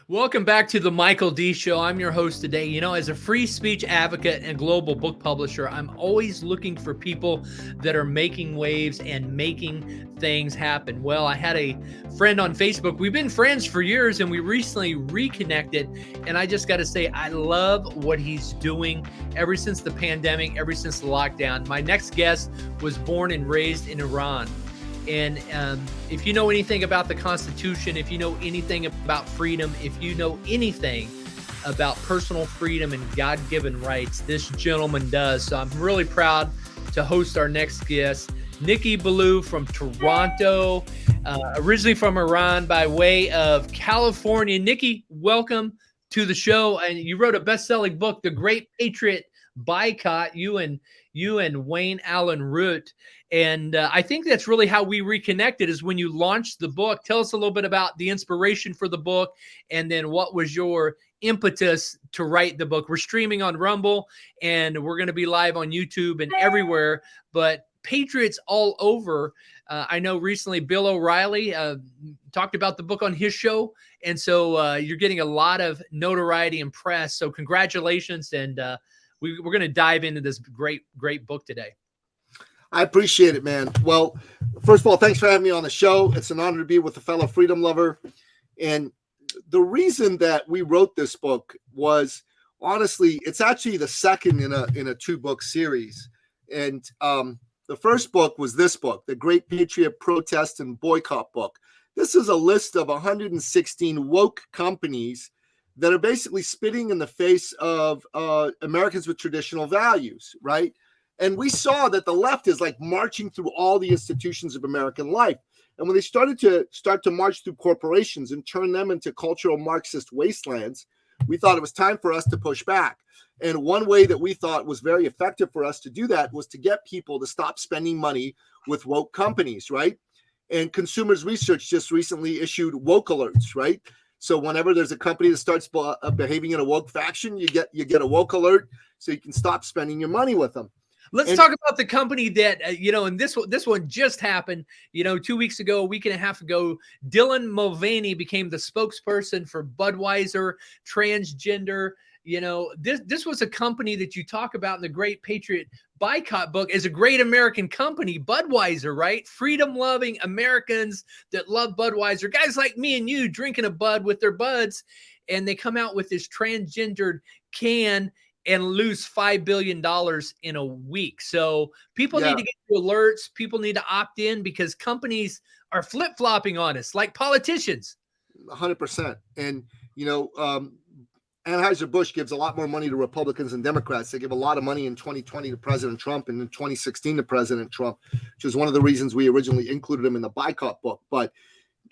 Welcome back to the Michael D. Show. I'm your host today. You know, as a free speech advocate and global book publisher, I'm always looking for people that are making waves and making things happen. Well, I had a friend on Facebook. We've been friends for years and we recently reconnected. And I just got to say, I love what he's doing ever since the pandemic, ever since the lockdown. My next guest was born and raised in Iran. And if you know anything about the Constitution, if you know anything about freedom, if you know anything about personal freedom and God-given rights, this gentleman does. So I'm really proud to host our next guest, Nicky Billou from Toronto, originally from Iran by way of California. Nicky, welcome to the show. And you wrote a best-selling book, The Great Patriot BUY-cott, you and Wayne Allen Root. And I think that's really how we reconnected, is when you launched the book. Tell us a little bit about the inspiration for the book, and then what was your impetus to write the book. We're streaming on Rumble, and we're going to be live on YouTube and everywhere, but patriots all over. I know recently Bill O'Reilly talked about the book on his show, and so you're getting a lot of notoriety and press. So congratulations, and we're going to dive into this great book today. I appreciate it, man. Well, first of all, thanks for having me on the show. It's an honor to be with a fellow freedom lover. And the reason that we wrote this book was, honestly, it's actually the second in a two-book series. And the first book was this book, The Great Patriot Protest and Boycott book. This is a list of 116 woke companies that are basically spitting in the face of Americans with traditional values, right? And we saw that the left is like marching through all the institutions of American life. And when they started to march through corporations and turn them into cultural Marxist wastelands, we thought it was time for us to push back. And one way that we thought was very effective for us to do that was to get people to stop spending money with woke companies, right? And Consumers Research just recently issued woke alerts, right? So whenever there's a company that starts behaving in a woke fashion, you get a woke alert so you can stop spending your money with them. Let's talk about the company that, and this one just happened, 2 weeks ago, a week and a half ago. Dylan Mulvaney became the spokesperson for Budweiser, transgender. This was a company that you talk about in the Great Patriot BUY-cott book as a great American company, Budweiser, right? Freedom-loving Americans that love Budweiser, guys like me and you drinking a Bud with their buds, and they come out with this transgendered can and lose $5 billion in a week. So people need to get to alerts. People need to opt in because companies are flip-flopping on us like politicians. 100%. And, Anheuser-Busch gives a lot more money to Republicans and Democrats. They give a lot of money in 2020 to President Trump and in 2016 to President Trump, which was one of the reasons we originally included him in the BUY-cott book. But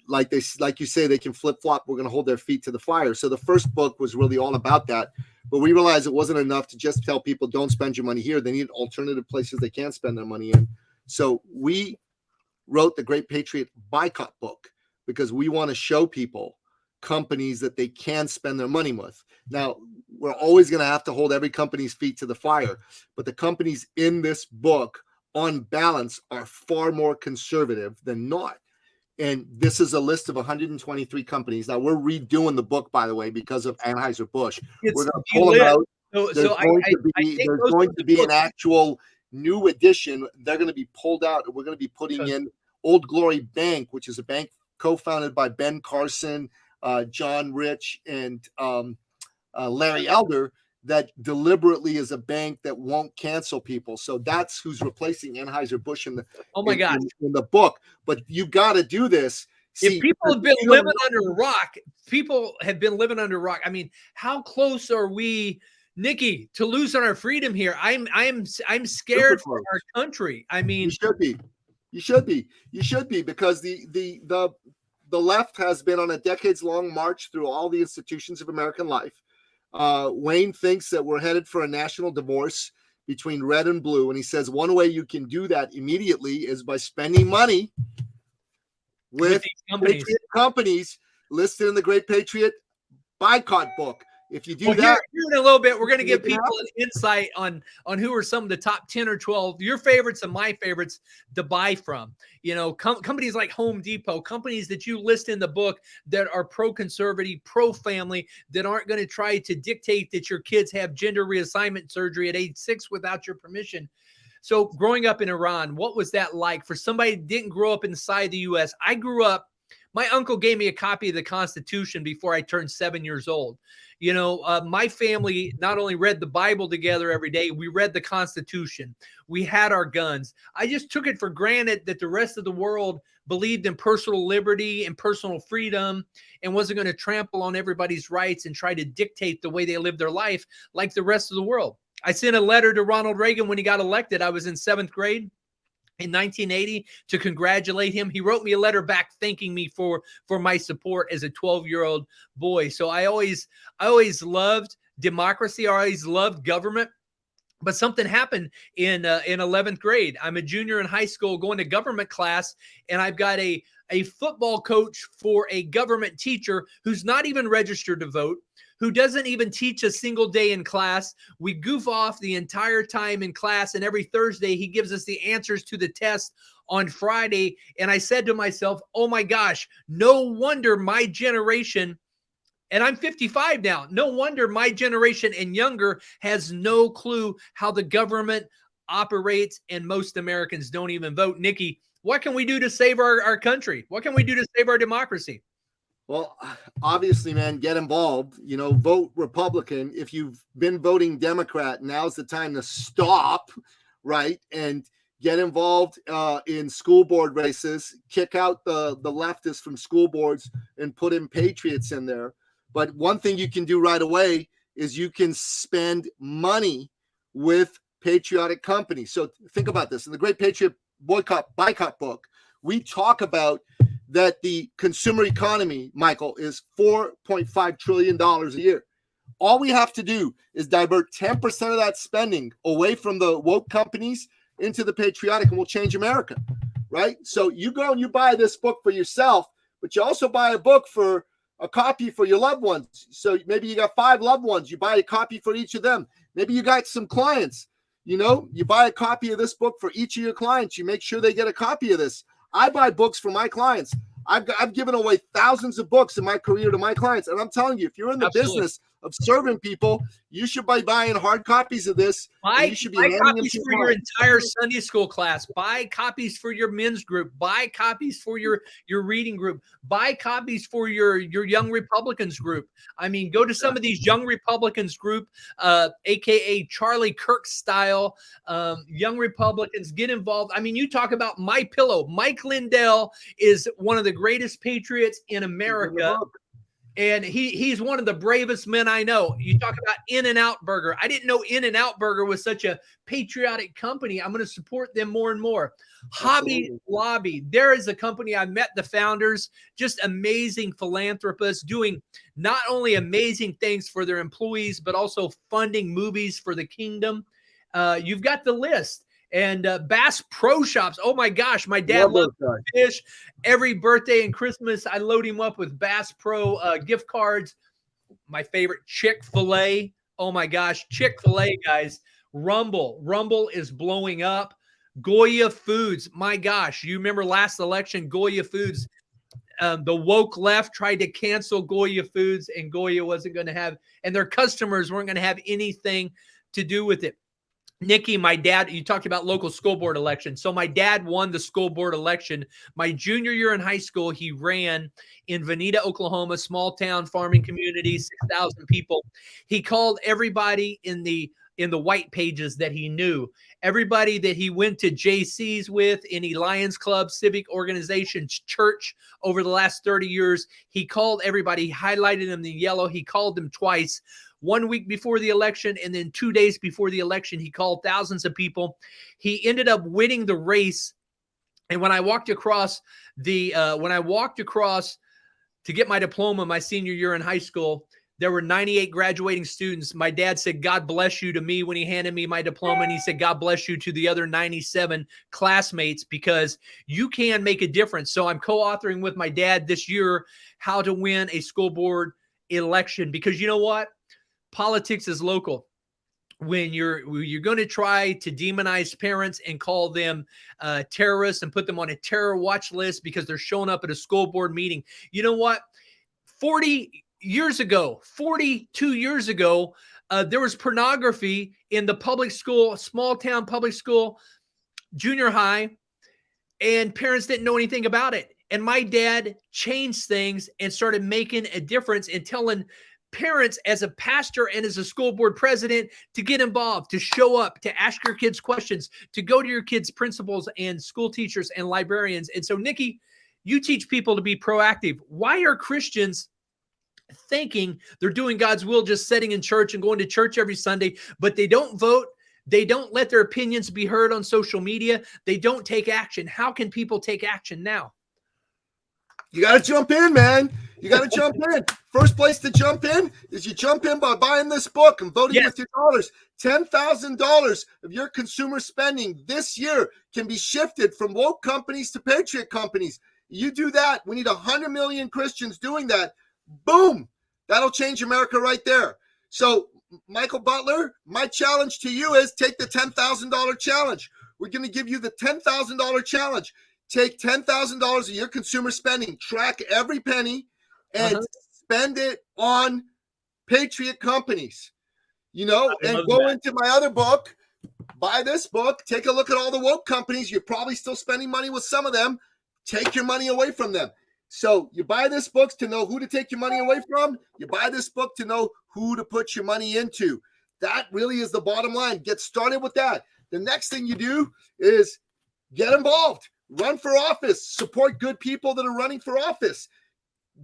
like you say, they can flip-flop. We're going to hold their feet to the fire. So the first book was really all about that. But we realized it wasn't enough to just tell people don't spend your money here. They need alternative places they can spend their money in. So we wrote the Great Patriot BUY-cott book because we want to show people companies that they can spend their money with. Now, we're always going to have to hold every company's feet to the fire. But the companies in this book, on balance, are far more conservative than not. And this is a list of 123 companies. Now, we're redoing the book, by the way, because of Anheuser-Busch. We're going to pull them out. There's going to be an actual new edition. They're going to be pulled out. We're going to be putting in Old Glory Bank, which is a bank co-founded by Ben Carson, John Rich, and Larry Elder, that deliberately is a bank that won't cancel people. So that's who's replacing Anheuser-Busch in the book. But you got to do this. If people have been living under a rock, I mean, how close are we, Nicky, to losing our freedom here? I'm scared for our country. I mean, you should be because the left has been on a decades-long march through all the institutions of American life. Wayne thinks that we're headed for a national divorce between red and blue. And he says one way you can do that immediately is by spending money with Patriot companies listed in the Great Patriot BUY-cott book. If you do Well, that, here in a little bit, we're going to give make it people an insight on who are some of the top 10 or 12, your favorites and my favorites to buy from. You know, companies like Home Depot, companies that you list in the book that are pro-conservative, pro-family, that aren't going to try to dictate that your kids have gender reassignment surgery at age 6 without your permission. So growing up in Iran, what was that like for somebody that didn't grow up inside the U.S.? I grew up, my uncle gave me a copy of the Constitution before I turned 7 years old. You know, my family not only read the Bible together every day, we read the Constitution. We had our guns. I just took it for granted that the rest of the world believed in personal liberty and personal freedom and wasn't going to trample on everybody's rights and try to dictate the way they live their life like the rest of the world. I sent a letter to Ronald Reagan when he got elected. I was in 7th grade in 1980 to congratulate him. He wrote me a letter back thanking me for my support as a 12-year-old boy. So I always loved democracy. I always loved government. But something happened in 11th grade. I'm a junior in high school going to government class, and I've got a football coach for a government teacher who's not even registered to vote, who doesn't even teach a single day in class. We goof off the entire time in class, and every Thursday he gives us the answers to the test on Friday. And I said to myself, oh my gosh, no wonder my generation, and I'm 55 now, no wonder my generation and younger has no clue how the government operates, and most Americans don't even vote. Nicky, what can we do to save our country? What can we do to save our democracy? well, obviously, man, get involved. You know, vote Republican. If you've been voting Democrat, now's the time to stop, right? And get involved in school board races. Kick out the leftists from school boards and put in patriots in there. But one thing you can do right away is you can spend money with patriotic companies. So think about this. In the Great Patriot BUY-cott book, we talk about that the consumer economy, Michael, is $4.5 trillion a year. All we have to do is divert 10% of that spending away from the woke companies into the patriotic, and we'll change America, right? So you go and you buy this book for yourself, but you also buy a book for a copy for your loved ones. So maybe you got 5 loved ones. You buy a copy for each of them. Maybe you got some clients. You know, you buy a copy of this book for each of your clients. You make sure they get a copy of this. I buy books for my clients. I've given away thousands of books in my career to my clients. And I'm telling you, if you're in the business of serving people, you should be buying hard copies of this. Buy copies for your entire Sunday school class. Buy copies for your men's group. Buy copies for your reading group. Buy copies for your Young Republicans group. I mean, go to some of these Young Republicans group, aka Charlie Kirk style Young Republicans. Get involved. I mean, you talk about My Pillow. Mike Lindell is one of the greatest patriots in America. And he's one of the bravest men I know. You talk about In-N-Out Burger. I didn't know In-N-Out Burger was such a patriotic company. I'm going to support them more and more. Hobby Lobby. There is a company, I met the founders, just amazing philanthropists doing not only amazing things for their employees, but also funding movies for the kingdom. You've got the list. And Bass Pro Shops. Oh my gosh, my dad loves fish. Every birthday and Christmas, I load him up with Bass Pro gift cards. My favorite, Chick-fil-A. Oh my gosh, Chick-fil-A, guys. Rumble is blowing up. Goya Foods. My gosh, you remember last election, Goya Foods. The woke left tried to cancel Goya Foods, and Goya wasn't going to have, and their customers weren't going to have anything to do with it. Nicky, my dad, you talked about local school board election. So my dad won the school board election. My junior year in high school, he ran in Veneta, Oklahoma, small town farming community, 6,000 people. He called everybody in the white pages that he knew, everybody that he went to JCs with, any Lions Club, civic organizations, church over the last 30 years. He called everybody, he highlighted them in yellow. He called them twice. 1 week before the election, and then 2 days before the election, he called thousands of people. He ended up winning the race. And when I walked across to get my diploma my senior year in high school, there were 98 graduating students. My dad said, "God bless you" to me when he handed me my diploma. And he said, "God bless you" to the other 97 classmates, because you can make a difference. So I'm co-authoring with my dad this year, how to win a school board election, because you know what? politics is local. When you're going to try to demonize parents and call them terrorists and put them on a terror watch list because they're showing up at a school board meeting. You know what? 42 years ago, there was pornography in the public school, small town public school, junior high, and parents didn't know anything about it. And my dad changed things and started making a difference in telling parents as a pastor and as a school board president to get involved, to show up, to ask your kids questions, to go to your kids' principals and school teachers and librarians. And so, Nicky, you teach people to be proactive. Why are Christians thinking they're doing God's will, just sitting in church and going to church every Sunday, but they don't vote? They don't let their opinions be heard on social media. They don't take action. How can people take action now? You got to jump in, man. You got to jump in. First place to jump in is you jump in by buying this book and voting with your dollars. $10,000 of your consumer spending this year can be shifted from woke companies to patriot companies. You do that. We need 100 million Christians doing that. Boom. That'll change America right there. So, Michael Butler, my challenge to you is take the $10,000 challenge. We're going to give you the $10,000 challenge. Take $10,000 of your consumer spending, track every penny, and spend it on patriot companies. You know, and go into my other book, buy this book, take a look at all the woke companies. You're probably still spending money with some of them. Take your money away from them. So you buy this book to know who to take your money away from. You buy this book to know who to put your money into. That really is the bottom line. Get started with that. The next thing you do is get involved. Run for office. Support good people that are running for office.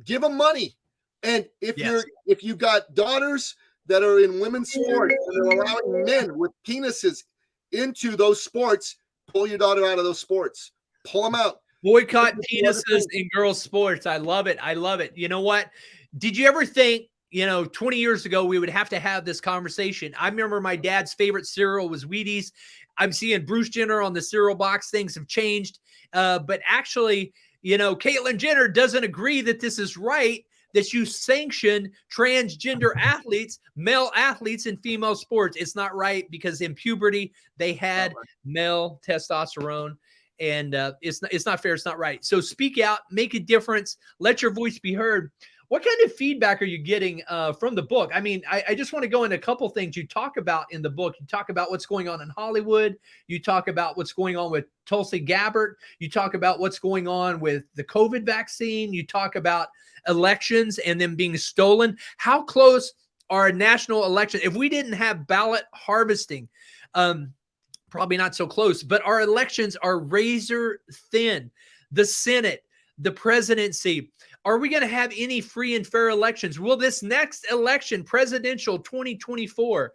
Give them money. And if you got daughters that are in women's sports and are allowing men with penises into those sports, pull your daughter out of those sports. Pull them out. Boycott penises in girls' sports. I love it. I love it. You know what? Did you ever think, 20 years ago, we would have to have this conversation? I remember my dad's favorite cereal was Wheaties. I'm seeing Bruce Jenner on the cereal box. Things have changed. But actually, Caitlyn Jenner doesn't agree that this is right, that you sanction transgender athletes, male athletes in female sports. It's not right because in puberty, they had male testosterone. And it's not fair. It's not right. So speak out, make a difference, let your voice be heard. What kind of feedback are you getting from the book? I mean, I just want to go into a couple things you talk about in the book. You talk about what's going on in Hollywood. You talk about what's going on with Tulsi Gabbard. You talk about what's going on with the COVID vaccine. You talk about elections and them being stolen. How close are a national election? If we didn't have ballot harvesting, probably not so close, but our elections are razor thin. The Senate, the presidency. Are we going to have any free and fair elections? Will this next election, presidential 2024,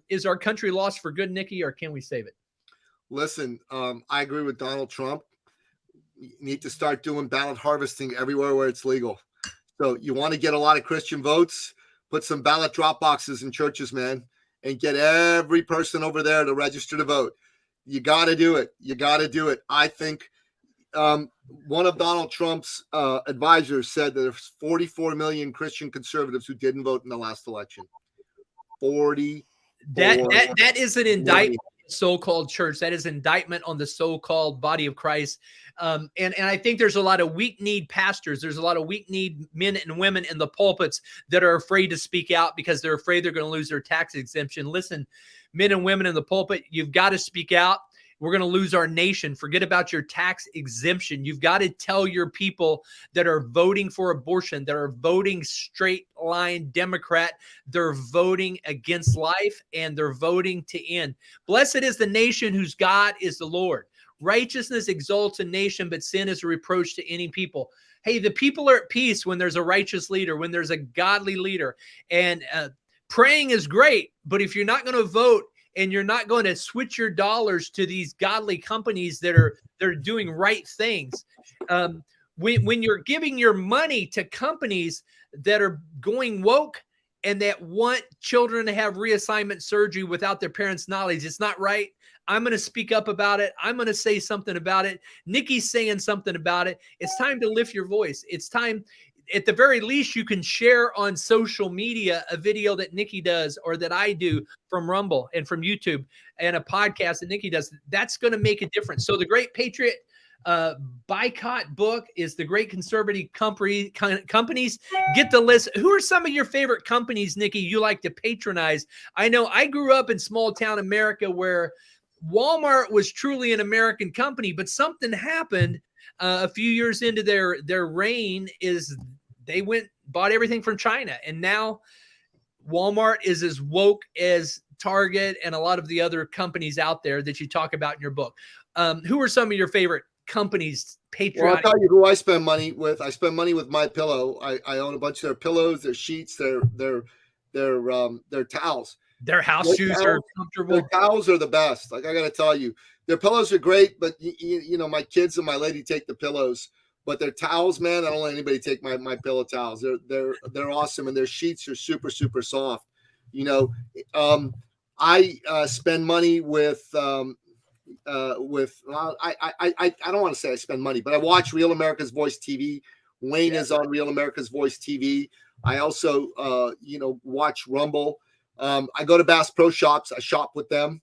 is our country lost for good, Nicky, or can we save it? Listen, I agree with Donald Trump. You need to start doing ballot harvesting everywhere where it's legal. So you want to get a lot of Christian votes, put some ballot drop boxes in churches, man, and get every person over there to register to vote. You got to do it. You got to do it. I think one of Donald Trump's advisors said that there's 44 million Christian conservatives who didn't vote in the last election. 40. That is an indictment on the so-called church. That is indictment on the so-called body of Christ. And I think there's a lot of weak-kneed pastors. There's a lot of weak-kneed men and women in the pulpits that are afraid to speak out because they're afraid they're going to lose their tax exemption. Listen, men and women in the pulpit, you've got to speak out. We're going to lose our nation. Forget about your tax exemption. You've got to tell your people that are voting for abortion, that are voting straight line Democrat, they're voting against life and they're voting to end. Blessed is the nation whose God is the Lord. Righteousness exalts a nation, but sin is a reproach to any people. Hey, the people are at peace when there's a righteous leader, when there's a godly leader. And praying is great, but if you're not going to vote and you're not going to switch your dollars to these godly companies that are doing right things, when you're giving your money to companies that are going woke and that want children to have reassignment surgery without their parents' knowledge, it's not right. I'm going to speak up about it. I'm going to say something about it. Nicky's saying something about it. It's time to lift your voice. It's time. at the very least, you can share on social media a video that Nicky does or that I do from Rumble and from YouTube, and a podcast that Nicky does. That's going to make a difference. So the Great Patriot BUY-cott book is the Great Conservative Companies. Get the list. Who are some of your favorite companies, Nicky, you like to patronize? I know I grew up in small town America where Walmart was truly an American company, but something happened a few years into their reign. Is they bought everything from China, and now Walmart is as woke as Target and a lot of the other companies out there that you talk about in your book. Who are some of your favorite companies? Patriotic. Well, I'll tell you who I spend money with. I spend money with My Pillow. I own a bunch of their pillows, their sheets, their towels. Their house shoes are comfortable. Their towels are the best. Like, I got to tell you, their pillows are great, but you know, my kids and my lady take the pillows, but their towels, man, I don't let anybody take my pillow towels. They're awesome, and their sheets are super, super soft. You know, I spend money with I don't want to say I spend money, but I watch Real America's Voice TV. Wayne is on Real America's Voice TV. I also watch Rumble. I go to Bass Pro Shops. I shop with them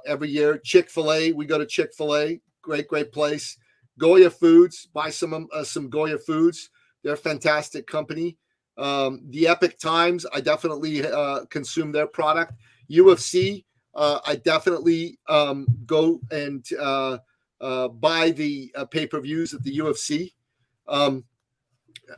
every year. Chick-fil-A, we go to Chick-fil-A. Great place. Goya Foods, buy some Goya Foods. They're a fantastic company. The Epic Times, I definitely consume their product. UFC, I definitely go and buy the pay-per-views at the UFC.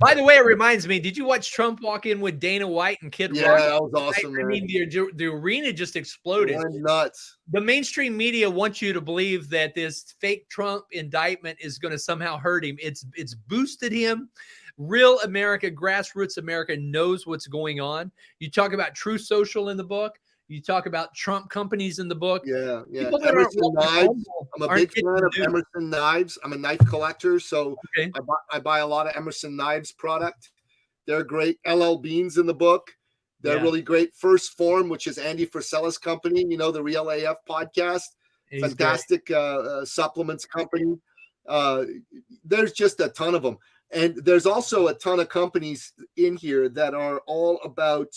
By the way, it reminds me, did you watch Trump walk in with Dana White and Kid Rock? Yeah, that was awesome. I mean, the arena just exploded. They're nuts. The mainstream media wants you to believe that this fake Trump indictment is going to somehow hurt him. It's boosted him. Real America, grassroots America knows what's going on. You talk about True Social in the book. You talk about Trump companies in the book. Yeah. Emerson Knives. I'm a big fan of Emerson Knives. I'm a knife collector, so okay. I buy a lot of Emerson Knives product. They're great. LL Bean's in the book. They're really great. First Form, which is Andy Frisella's company, you know, the Real AF podcast. Fantastic supplements company. There's just a ton of them. And there's also a ton of companies in here that are all about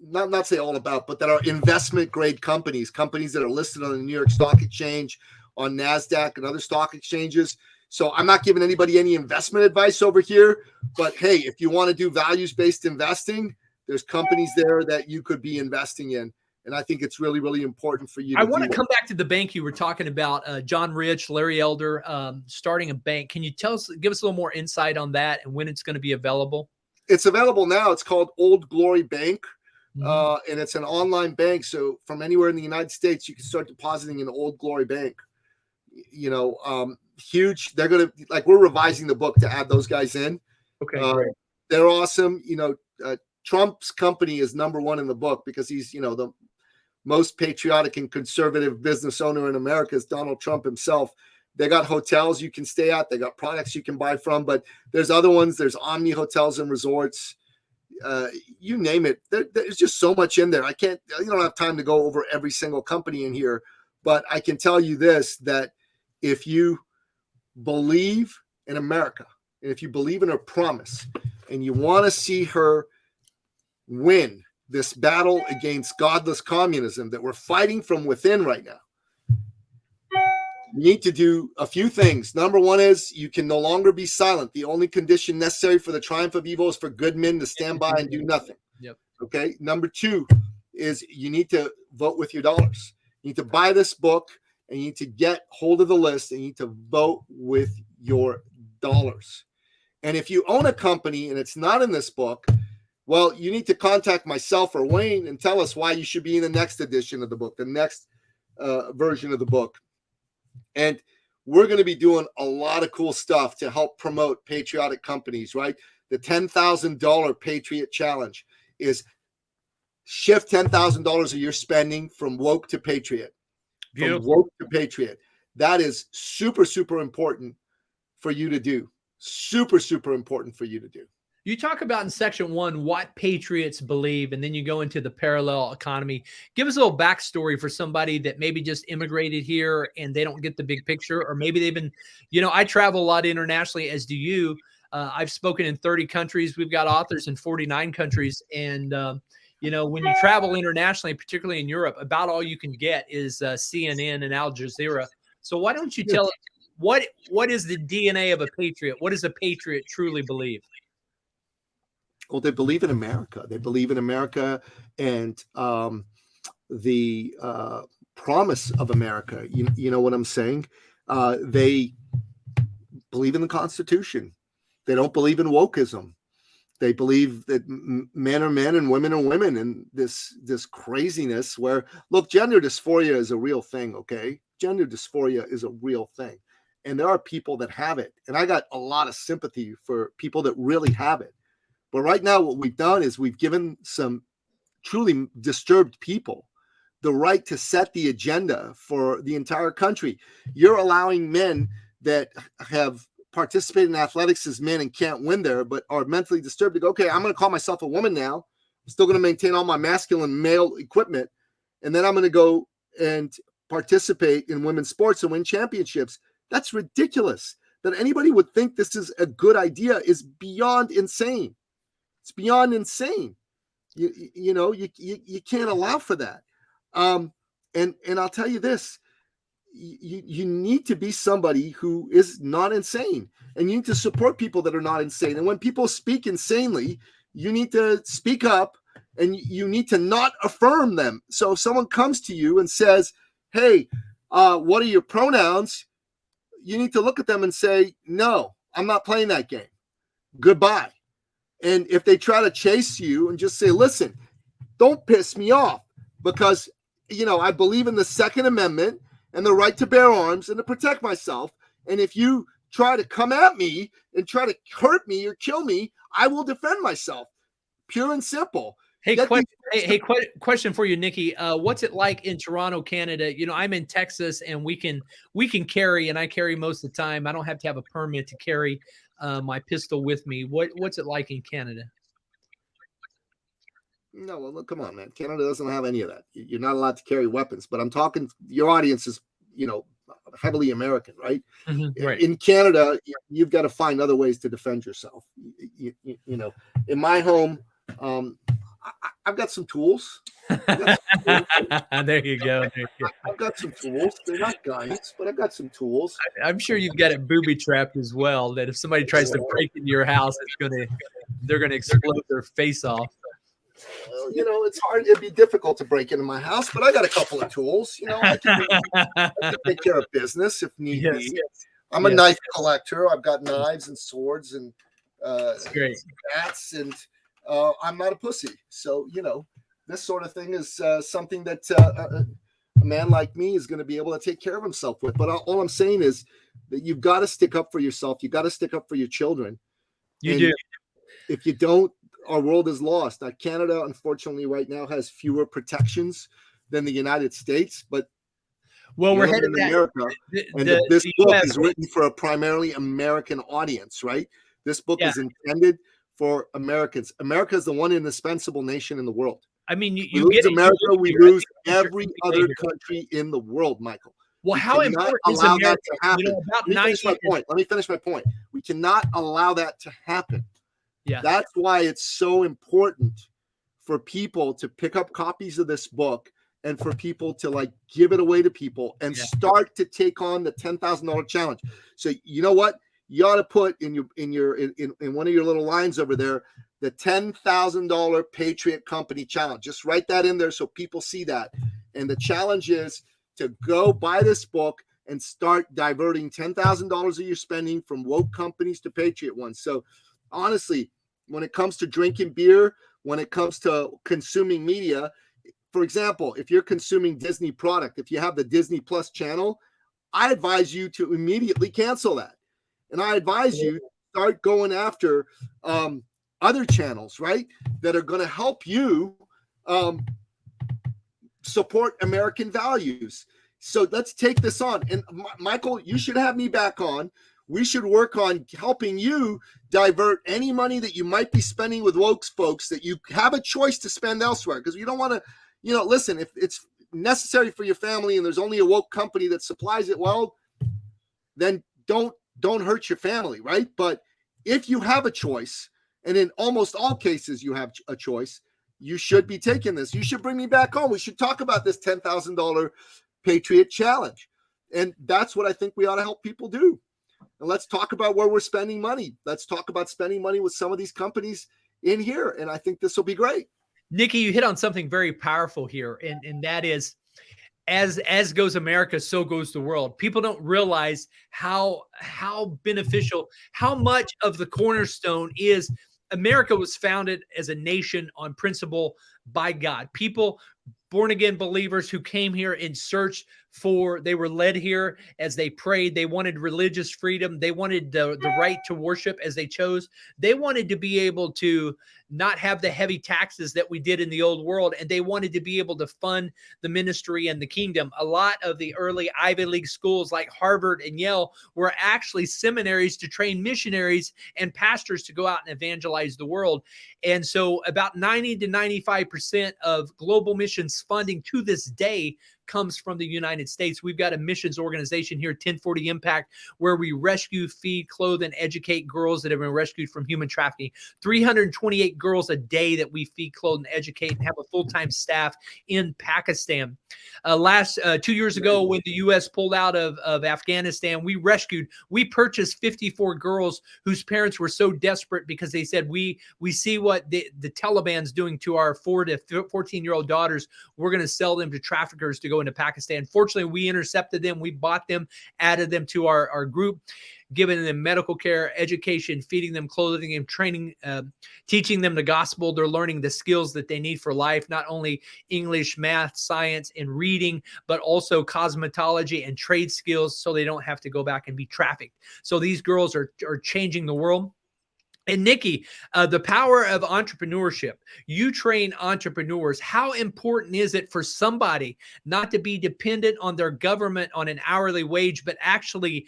not say all about, but that are investment grade companies that are listed on the New York Stock Exchange, on NASDAQ and other stock exchanges. So I'm not giving anybody any investment advice over here, but hey, if you want to do values-based investing, there's companies there that you could be investing in. And I think it's really, really important for you. I want to come back to the bank you were talking about, John Rich, Larry Elder, starting a bank. Can you give us a little more insight on that and when it's going to be available? It's available now. It's called Old Glory Bank, and it's an online bank. So from anywhere in the United States, you can start depositing in Old Glory Bank. You know, huge. They're going to, like, we're revising the book to add those guys in. Okay, great. They're awesome. You know, Trump's company is number one in the book because he's, you know, the most patriotic and conservative business owner in America is Donald Trump himself. They got hotels you can stay at. They got products you can buy from, but there's other ones. There's Omni Hotels and Resorts. You name it. There's just so much in there. You don't have time to go over every single company in here, but I can tell you this, that if you believe in America and if you believe in her promise and you want to see her win this battle against godless communism that we're fighting from within right now, you need to do a few things. Number one is you can no longer be silent. The only condition necessary for the triumph of evil is for good men to stand by and do nothing. Yep. Okay. Number two is you need to vote with your dollars. You need to buy this book and you need to get hold of the list and you need to vote with your dollars. And if you own a company and it's not in this book, well, you need to contact myself or Wayne and tell us why you should be in the next edition of the book, the next version of the book. And we're going to be doing a lot of cool stuff to help promote patriotic companies, right? The $10,000 Patriot Challenge is shift $10,000 of your spending from woke to patriot. Beautiful. From woke to patriot. That is super, super important for you to do. Super, super important for you to do. You talk about in section 1 what patriots believe, and then you go into the parallel economy. Give us a little backstory for somebody that maybe just immigrated here and they don't get the big picture, or maybe they've been, I travel a lot internationally, as do you. I've spoken in 30 countries. We've got authors in 49 countries. And, when you travel internationally, particularly in Europe, about all you can get is CNN and Al Jazeera. So why don't you tell us what is the DNA of a patriot? What does a patriot truly believe? Well, they believe in America. They believe in America and the promise of America. You know what I'm saying? They believe in the Constitution. They don't believe in wokeism. They believe that men are men and women are women, and this craziness where, look, gender dysphoria is a real thing, okay? Gender dysphoria is a real thing. And there are people that have it. And I got a lot of sympathy for people that really have it. But right now, what we've done is we've given some truly disturbed people the right to set the agenda for the entire country. You're allowing men that have participated in athletics as men and can't win there, but are mentally disturbed to go, okay, I'm going to call myself a woman now. I'm still going to maintain all my masculine male equipment. And then I'm going to go and participate in women's sports and win championships. That's ridiculous. That anybody would think this is a good idea is beyond insane. It's beyond insane. You can't allow for that. And I'll tell you this, you need to be somebody who is not insane, and you need to support people that are not insane. And when people speak insanely, you need to speak up, and you need to not affirm them. So if someone comes to you and says, hey, what are your pronouns? You need to look at them and say, no, I'm not playing that game. Goodbye. And if they try to chase you and just say, listen, don't piss me off, because, I believe in the Second Amendment and the right to bear arms and to protect myself. And if you try to come at me and try to hurt me or kill me, I will defend myself. Pure and simple. Hey, question for you, Nicky. What's it like in Toronto, Canada? I'm in Texas, and we can carry, and I carry most of the time. I don't have to have a permit to carry my pistol with me. What's it like in Canada? No, well, come on, man. Canada doesn't have any of that. You're not allowed to carry weapons. But I'm talking, your audience is, heavily American, right? Mm-hmm, right. In Canada, you've got to find other ways to defend yourself. In my home, I've got some tools. There you go. I've got some tools. They're not guns, but I've got some tools. I'm sure you've got it booby trapped as well, that if somebody tries to break into your house, they're gonna explode their face off. Well, it's hard. It'd be difficult to break into my house, but I got a couple of tools. I can take care of business if need be. Yes. I'm a knife collector. I've got knives and swords and bats, and I'm not a pussy. So, this sort of thing is something that a man like me is going to be able to take care of himself with. But all I'm saying is that you've got to stick up for yourself. You got to stick up for your children. You do. If you don't, our world is lost. Now, Canada, unfortunately, right now has fewer protections than the United States, but we're headed in America. This book is written for a primarily American audience, right? This book is intended for Americans. America is the one indispensable nation in the world. I mean, you lose America, we lose every other country in the world, Michael. Well, how important is allow America? that to happen. Let me finish my point. We cannot allow that to happen. Yeah. That's why it's so important for people to pick up copies of this book and for people to give it away to people and start to take on the $10,000 challenge. So you know what? You ought to put in one of your little lines over there, the $10,000 Patriot Company challenge. Just write that in there so people see that. And the challenge is to go buy this book and start diverting $10,000 of your spending from woke companies to Patriot ones. So honestly, when it comes to drinking beer, when it comes to consuming media, for example, if you're consuming Disney product, if you have the Disney Plus channel, I advise you to immediately cancel that. And I advise you to start going after other channels, right, that are going to help you support American values. So let's take this on. And Michael, you should have me back on. We should work on helping you divert any money that you might be spending with woke folks that you have a choice to spend elsewhere. Because you don't want to, listen, if it's necessary for your family and there's only a woke company that supplies it, well, then don't hurt your family, right? But if you have a choice, and in almost all cases you have a choice, you should be taking this. You should bring me back home. We should talk about this $10,000 Patriot challenge. And that's what I think we ought to help people do. And let's talk about where we're spending money. Let's talk about spending money with some of these companies in here. And I think this will be great. Nicky, you hit on something very powerful here. And that is, as goes America, so goes the world. People don't realize how beneficial, how much of the cornerstone is. America was founded as a nation on principle by God. People, born again believers who came here in search for, they were led here as they prayed. They wanted religious freedom. They wanted the right to worship as they chose. They wanted to be able to not have the heavy taxes that we did in the old world. And they wanted to be able to fund the ministry and the kingdom. A lot of the early Ivy League schools like Harvard and Yale were actually seminaries to train missionaries and pastors to go out and evangelize the world. And so about 90 to 95% of global missions funding to this day comes from the United States. We've got a missions organization here, 1040 Impact, where we rescue, feed, clothe, and educate girls that have been rescued from human trafficking. 328 girls a day that we feed, clothe, and educate, and have a full-time staff in Pakistan. 2 years ago, when the U.S. pulled out of Afghanistan, we purchased 54 girls whose parents were so desperate because they said, we see what the Taliban's doing to our 4 to 14-year-old daughters. We're going to sell them to traffickers to go into Pakistan. Fortunately, we intercepted them. We bought them, added them to our group, giving them medical care, education, feeding them, clothing them, training, teaching them the gospel. They're learning the skills that they need for life, not only English, math, science, and reading, but also cosmetology and trade skills so they don't have to go back and be trafficked. So these girls are changing the world. And Nicky, the power of entrepreneurship. You train entrepreneurs. How important is it for somebody not to be dependent on their government on an hourly wage, but actually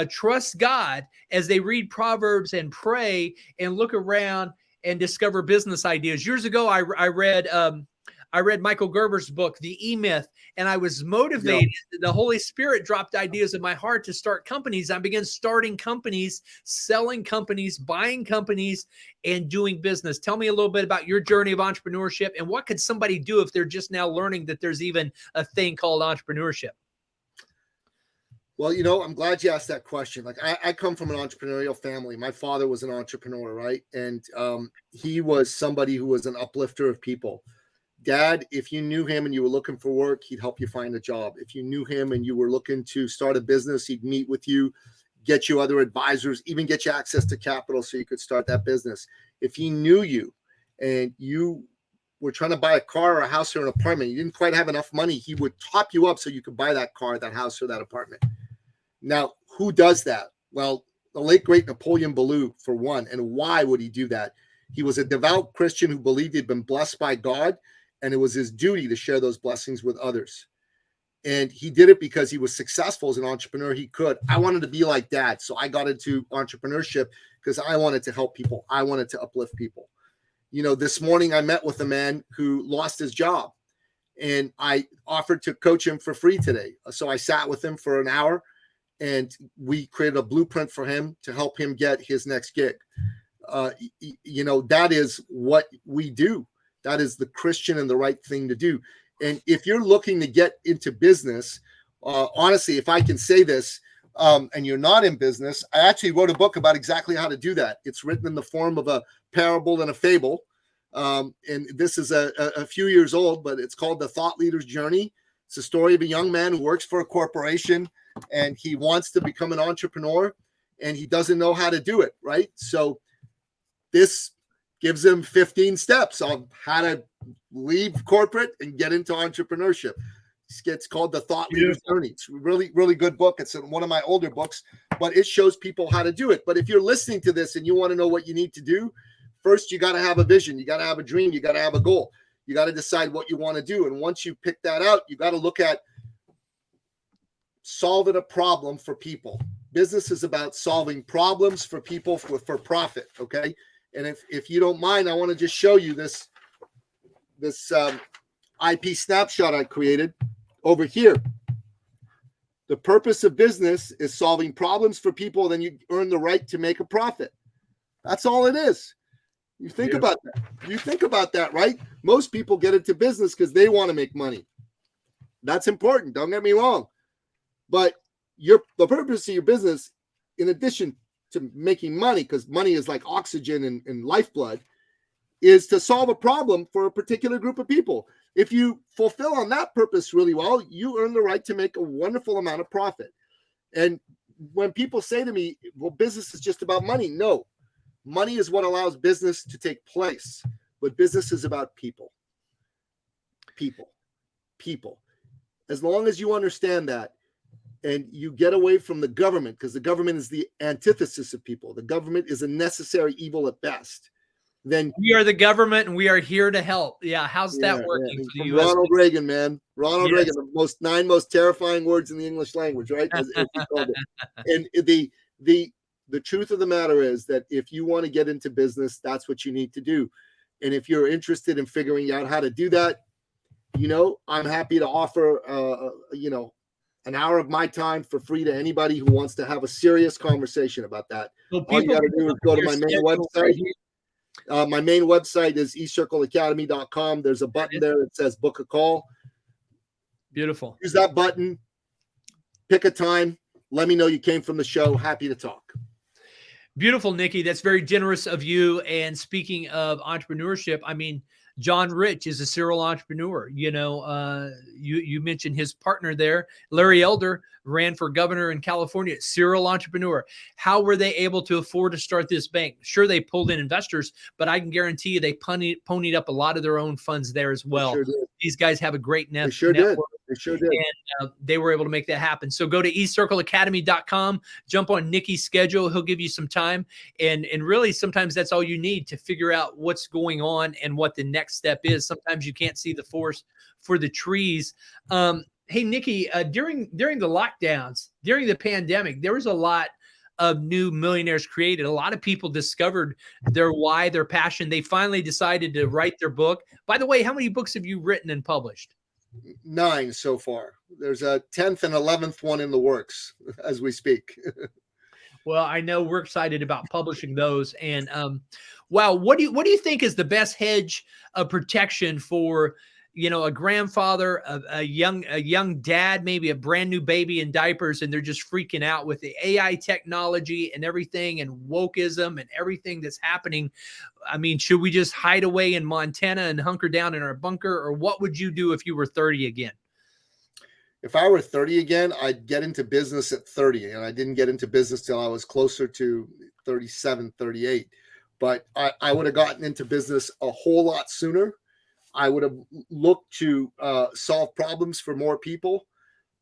trust God as they read Proverbs and pray and look around and discover business ideas? Years ago, I read Michael Gerber's book, The E-Myth, and I was motivated. Yeah. The Holy Spirit dropped ideas in my heart to start companies. I began starting companies, selling companies, buying companies, and doing business. Tell me a little bit about your journey of entrepreneurship and what could somebody do if they're just now learning that there's even a thing called entrepreneurship? Well, I'm glad you asked that question. Like I come from an entrepreneurial family. My father was an entrepreneur, right? And he was somebody who was an uplifter of people. Dad, if you knew him and you were looking for work, he'd help you find a job. If you knew him and you were looking to start a business, he'd meet with you, get you other advisors, even get you access to capital so you could start that business. If he knew you and you were trying to buy a car or a house or an apartment, you didn't quite have enough money, he would top you up so you could buy that car, that house, or that apartment. Now, who does that? Well, the late, great Napoleon Billou, for one. And why would he do that? He was a devout Christian who believed he'd been blessed by God, and it was his duty to share those blessings with others. And he did it because he was successful as an entrepreneur. He could. I wanted to be like Dad. So I got into entrepreneurship because I wanted to help people. I wanted to uplift people. This morning I met with a man who lost his job, and I offered to coach him for free today. So I sat with him for an hour, and we created a blueprint for him to help him get his next gig. That is what we do. That is the Christian and the right thing to do. And if you're looking to get into business, honestly, if I can say this, and you're not in business, I actually wrote a book about exactly how to do that. It's written in the form of a parable and a fable. And this is a few years old, but it's called The Thought Leader's Journey. It's a story of a young man who works for a corporation and he wants to become an entrepreneur and he doesn't know how to do it, right? So this gives him 15 steps on how to leave corporate and get into entrepreneurship. It's called The Thought Leader's Journey. It's a really, really good book. It's one of my older books, but it shows people how to do it. But if you're listening to this and you want to know what you need to do, first, you got to have a vision. You got to have a dream. You got to have a goal. You got to decide what you want to do. And once you pick that out, you got to look at solving a problem for people. Business is about solving problems for people for profit. Okay. And if you don't mind, I want to just show you this IP snapshot I created over here. The purpose of business is solving problems for people, then you earn the right to make a profit. That's all it is. You think about that. You think about that, right? Most people get into business because they want to make money. That's important. Don't get me wrong. But the purpose of your business, in addition to making money, because money is like oxygen and lifeblood, is to solve a problem for a particular group of people. If you fulfill on that purpose really well, you earn the right to make a wonderful amount of profit. And when people say to me, well, business is just about money, no. Money is what allows business to take place, but business is about people. People. As long as you understand that and you get away from the government, because the government is the antithesis of people. The government is a necessary evil at best. Then we are the government and we are here to help. Yeah. How's that working for the US? Ronald Reagan, man. Ronald Reagan, the nine most terrifying words in the English language, right? As he called it. And the truth of the matter is that if you want to get into business, that's what you need to do. And if you're interested in figuring out how to do that, I'm happy to offer, an hour of my time for free to anybody who wants to have a serious conversation about that. Well, all you got to do is go to my main website. My main website is ecircleacademy.com. There's a button there that says book a call. Beautiful. Use that button. Pick a time. Let me know you came from the show. Happy to talk. Beautiful, Nicky. That's very generous of you. And speaking of entrepreneurship, I mean, John Rich is a serial entrepreneur. You mentioned his partner there, Larry Elder, ran for governor in California, serial entrepreneur. How were they able to afford to start this bank? Sure, they pulled in investors, but I can guarantee you they ponied up a lot of their own funds there as well. They sure did. These guys have a great network. They sure did. And they were able to make that happen. So go to ecircleacademy.com, jump on Nicky's schedule. He'll give you some time. And really, sometimes that's all you need to figure out what's going on and what the next step is. Sometimes you can't see the forest for the trees. Hey, Nicky, during the lockdowns, during the pandemic, there was a lot of new millionaires created. A lot of people discovered their why, their passion. They finally decided to write their book. By the way, how many books have you written and published? 9 so far. There's a 10th and 11th one in the works as we speak. Well, I know we're excited about publishing those. And wow, what do you think is the best hedge of protection for a grandfather, a young dad, maybe a brand new baby in diapers, and they're just freaking out with the AI technology and everything and wokeism and everything that's happening? I mean, should we just hide away in Montana and hunker down in our bunker, or what would you do if you were 30 again? If I were 30 again, I'd get into business at 30, and I didn't get into business till I was closer to 37, 38. But I would have gotten into business a whole lot sooner. I would have looked to solve problems for more people.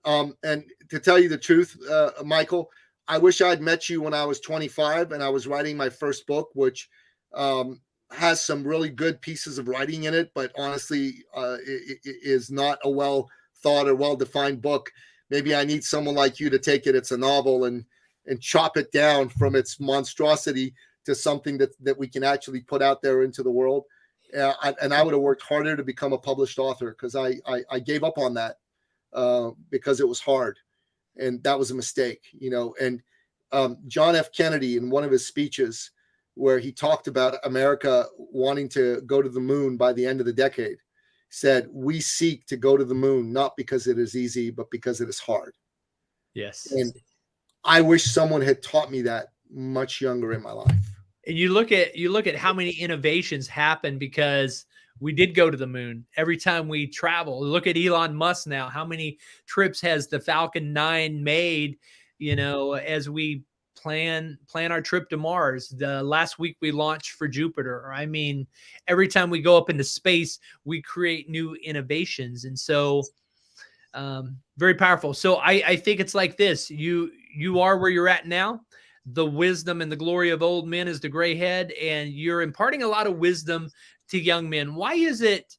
And to tell you the truth, Michael, I wish I'd met you when I was 25 and I was writing my first book, which has some really good pieces of writing in it, but honestly, it is not a well thought or well-defined book. Maybe I need someone like you to take it. It's a novel and chop it down from its monstrosity to something that we can actually put out there into the world. And I would have worked harder to become a published author, because I gave up on that because it was hard, and that was a mistake, And John F. Kennedy, in one of his speeches where he talked about America wanting to go to the moon by the end of the decade, said, "We seek to go to the moon not because it is easy, but because it is hard." Yes. And I wish someone had taught me that much younger in my life. And you look at how many innovations happen because we did go to the moon. Every time we travel, look at Elon Musk now. How many trips has the Falcon 9 made, as we plan our trip to Mars? The last week we launched for Jupiter. I mean, every time we go up into space, we create new innovations. And so very powerful. So I think it's like this. You are where you're at now. The wisdom and the glory of old men is the gray head, and you're imparting a lot of wisdom to young men. Why is it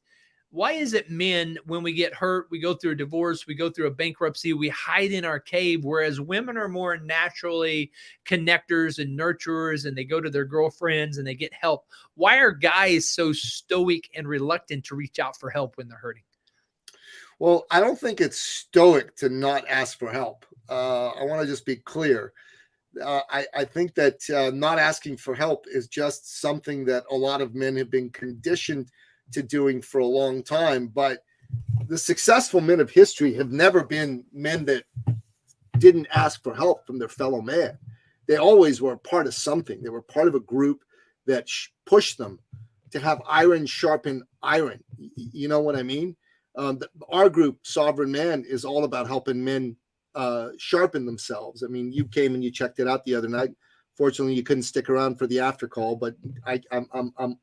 why is it men, when we get hurt, we go through a divorce, we go through a bankruptcy, we hide in our cave, whereas women are more naturally connectors and nurturers, and they go to their girlfriends and they get help? Why are guys so stoic and reluctant to reach out for help when they're hurting? Well, I don't think it's stoic to not ask for help. I want to just be clear. I think that not asking for help is just something that a lot of men have been conditioned to doing for a long time. But the successful men of history have never been men that didn't ask for help from their fellow man. They always were a part of something. They were part of a group that pushed them to have iron sharpen iron. You know what I mean? Our group, Sovereign Man, is all about helping men sharpen themselves. I mean, you came and you checked it out the other night. Fortunately, you couldn't stick around for the after call, but I'm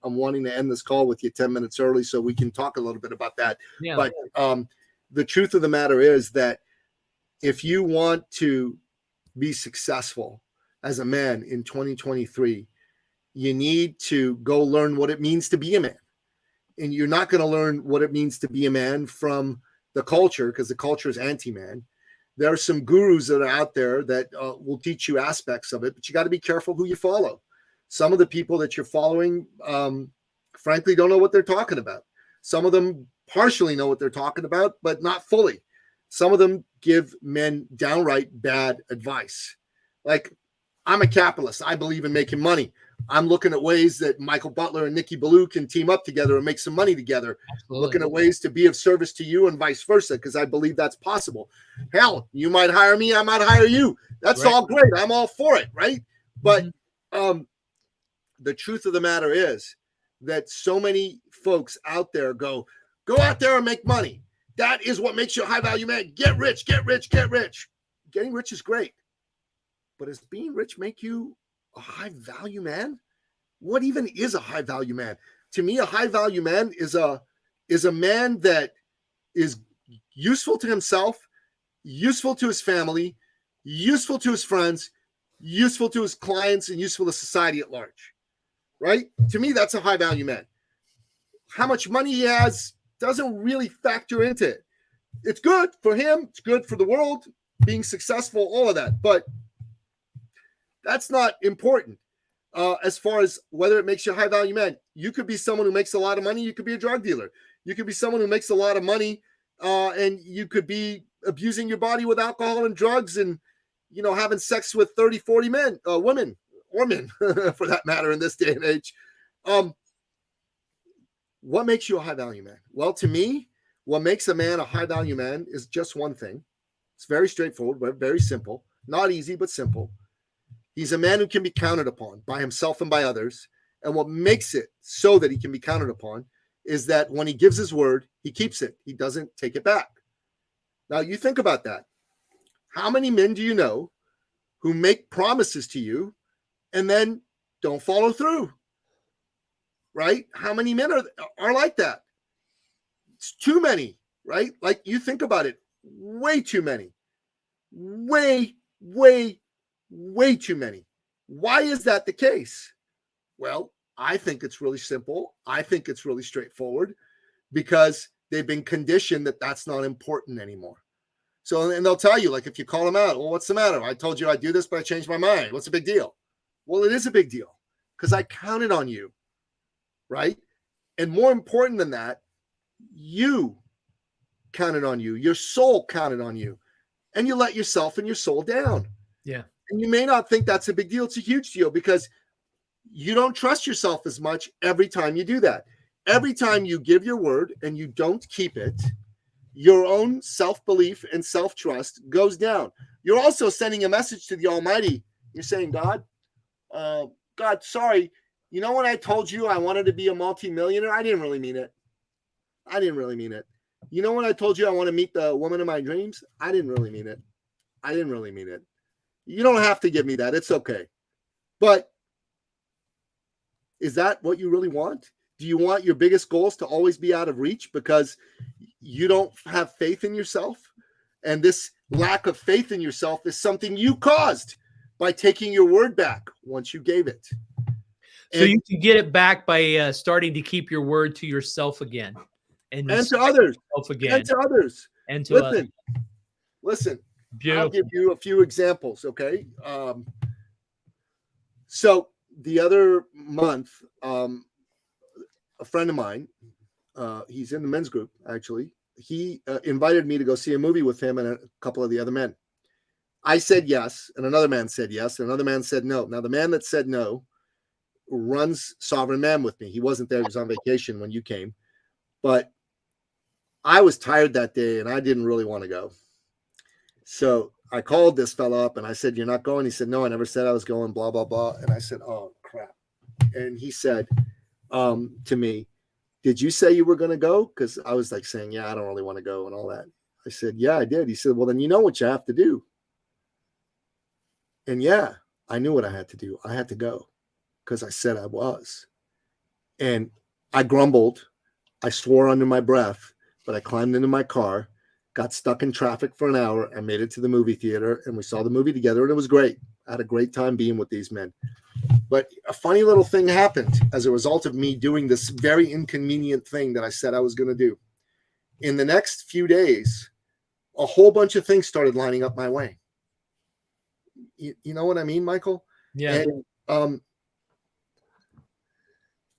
wanting to end this call with you 10 minutes early so we can talk a little bit about that. Yeah. But the truth of the matter is that if you want to be successful as a man in 2023, you need to go learn what it means to be a man. And you're not going to learn what it means to be a man from the culture, because the culture is anti-man. There are some gurus that are out there that will teach you aspects of it, but you got to be careful who you follow. Some of the people that you're following, frankly, don't know what they're talking about. Some of them partially know what they're talking about, but not fully. Some of them give men downright bad advice. Like, I'm a capitalist. I believe in making money. I'm looking at ways that Michael Butler and Nicky Billou can team up together and make some money together. Absolutely. Looking at ways to be of service to you and vice versa, because I believe that's possible. Hell, you might hire me, I might hire you. That's right. All great. I'm all for it, right? But the truth of the matter is that so many folks out there go out there and make money. That is what makes you a high-value man. Get rich, get rich, get rich. Getting rich is great. But does being rich make you a high-value man? What even is a high-value man? To me, a high-value man is a man that is useful to himself, useful to his family, useful to his friends, useful to his clients, and useful to society at large, right? To me, that's a high-value man. How much money he has doesn't really factor into it. It's good for him. It's good for the world, being successful, all of that. But that's not important as far as whether it makes you a high-value man. You could be someone who makes a lot of money. You could be a drug dealer. You could be someone who makes a lot of money, and you could be abusing your body with alcohol and drugs and, you know, having sex with 30, 40 women, or men, for that matter, in this day and age. What makes you a high-value man? Well, to me, what makes a man a high-value man is just one thing. It's very straightforward, but very simple. Not easy, but simple. He's a man who can be counted upon by himself and by others. And what makes it so that he can be counted upon is that when he gives his word, he keeps it. He doesn't take it back. Now, you think about that. How many men do you know who make promises to you and then don't follow through? Right? How many men are like that? It's too many, right? Like, you think about it, way too many. Way too many. Why is that the case? Well, I think it's really simple. I think it's really straightforward, because they've been conditioned that that's not important anymore. So, and they'll tell you, like, if you call them out, well, what's the matter? I told you I'd do this, but I changed my mind. What's the big deal? Well, it is a big deal, because I counted on you, right? And more important than that, you counted on you. Your soul counted on you, and you let yourself and your soul down. Yeah. And you may not think that's a big deal. It's a huge deal, because you don't trust yourself as much every time you do that. Every time you give your word and you don't keep it, your own self-belief and self-trust goes down. You're also sending a message to the Almighty. You're saying, God, sorry. You know, when I told you I wanted to be a multimillionaire, I didn't really mean it. You know, when I told you I want to meet the woman of my dreams, I didn't really mean it. You don't have to give me that. It's okay. But is that what you really want? Do you want your biggest goals to always be out of reach because you don't have faith in yourself? And this lack of faith in yourself is something you caused by taking your word back once you gave it. So you can get it back by starting to keep your word to yourself again. and And to respect others. yourself again. And to others. And to others. Listen. Beautiful. I'll give you a few examples, okay? So the other month, a friend of mine, he's in the men's group, actually. He invited me to go see a movie with him and a couple of the other men. I said yes, and another man said yes, and another man said no. Now, the man that said no runs Sovereign Man with me. He wasn't there. He was on vacation when you came. But I was tired that day, and I didn't really want to go. So I called this fella up, and I said, "You're not going?" He said, "No, I never said I was going, blah, blah, blah." And I said, "Oh, crap." And he said to me, "Did you say you were going to go?" Because I was like saying, "Yeah, I don't really want to go," and all that. I said, "Yeah, I did." He said, "Well, then you know what you have to do." And yeah, I knew what I had to do. I had to go because I said I was. And I grumbled. I swore under my breath, but I climbed into my car, got stuck in traffic for an hour, and made it to the movie theater. And we saw the movie together, and it was great. I had a great time being with these men. But a funny little thing happened as a result of me doing this very inconvenient thing that I said I was going to do. In the next few days, a whole bunch of things started lining up my way. You know what I mean, Michael? Yeah. And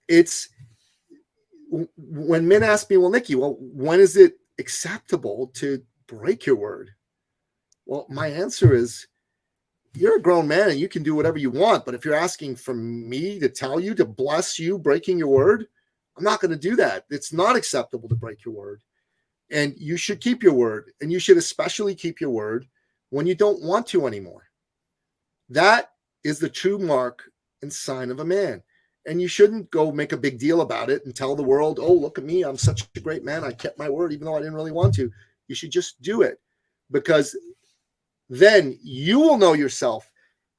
it's when men ask me, "Well, Nicky, well, when is it acceptable to break your word?" Well, my answer is, you're a grown man and you can do whatever you want. But if you're asking for me to tell you to bless you breaking your word, I'm not going to do that. It's not acceptable to break your word. And you should keep your word. And you should especially keep your word when you don't want to anymore. That is the true mark and sign of a man. And you shouldn't go make a big deal about it and tell the world, "Oh, look at me. I'm such a great man. I kept my word, even though I didn't really want to." You should just do it, because then you will know yourself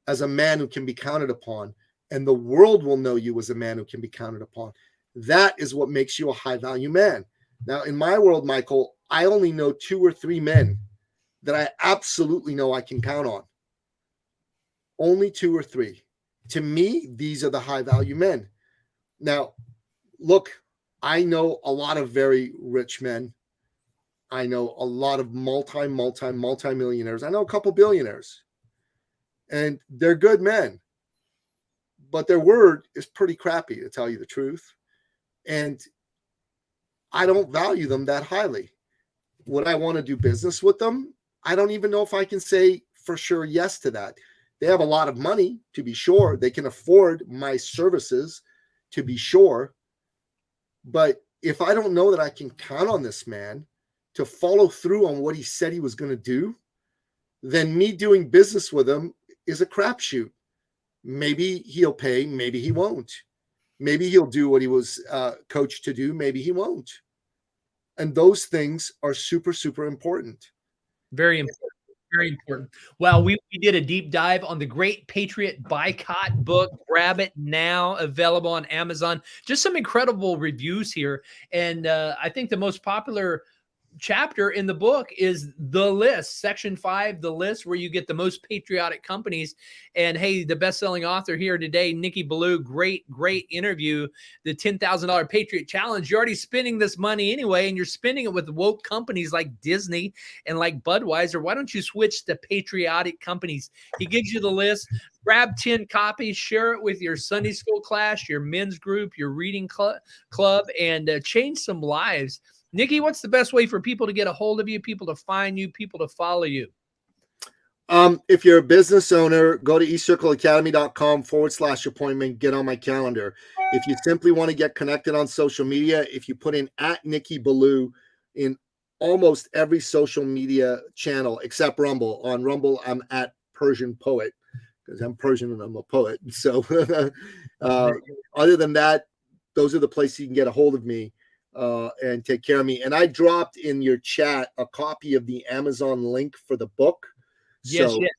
as a man who can be counted upon, and the world will know you as a man who can be counted upon. That is what makes you a high value man. Now, in my world, Michael, I only know 2 or 3 men that I absolutely know I can count on. Only 2 or 3. To me, these are the high value men. Now, look, I know a lot of very rich men. I know a lot of multi-millionaires. I know a couple billionaires. And they're good men. But their word is pretty crappy, to tell you the truth. And I don't value them that highly. Would I want to do business with them? I don't even know if I can say for sure yes to that. They have a lot of money, to be sure. They can afford my services, to be sure. But if I don't know that I can count on this man to follow through on what he said he was going to do, then me doing business with him is a crapshoot. Maybe he'll pay, maybe he won't. Maybe he'll do what he was coached to do, maybe he won't. And those things are super, super important. Very important. Very important. Well, we did a deep dive on the Great Patriot BUY-cott book. Grab it now, available on Amazon. Just some incredible reviews here. And I think the most popular chapter in the book is the list, section 5, the list, where you get the most patriotic companies. And hey, the best-selling author here today, Nicky, Billou, great interview. The $10,000 Patriot Challenge. You're already spending this money anyway, and you're spending it with woke companies like Disney and like Budweiser. Why don't you switch to patriotic companies? He gives you the list. Grab 10 copies, share it with your Sunday school class, your men's group, your reading club, and change some lives. Nicky, what's the best way for people to get a hold of you, people to find you, people to follow you? If you're a business owner, go to eCircleacademy.com/appointment, get on my calendar. If you simply want to get connected on social media, if you put in @Nicky Billou in almost every social media channel except Rumble. On Rumble, I'm @Persian Poet because I'm Persian and I'm a poet. So other than that, those are the places you can get a hold of me. And take care of me. And I dropped in your chat a copy of the Amazon link for the book. Yes, so, yes.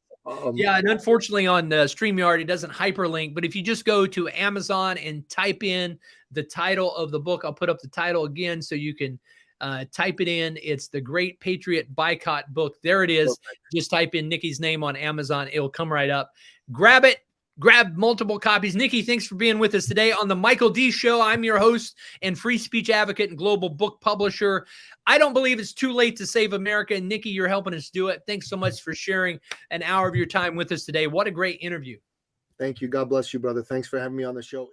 Yeah, and unfortunately on StreamYard, it doesn't hyperlink. But if you just go to Amazon and type in the title of the book, I'll put up the title again so you can type it in. It's the Great Patriot BUY-cott book. There it is. Just type in Nicky's name on Amazon. It'll come right up. Grab it. grab multiple copies. Nicky, thanks for being with us today on the Michael D. Show. I'm your host and free speech advocate and global book publisher. I don't believe it's too late to save America. And Nicky, you're helping us do it. Thanks so much for sharing an hour of your time with us today. What a great interview. Thank you. God bless you, brother. Thanks for having me on the show.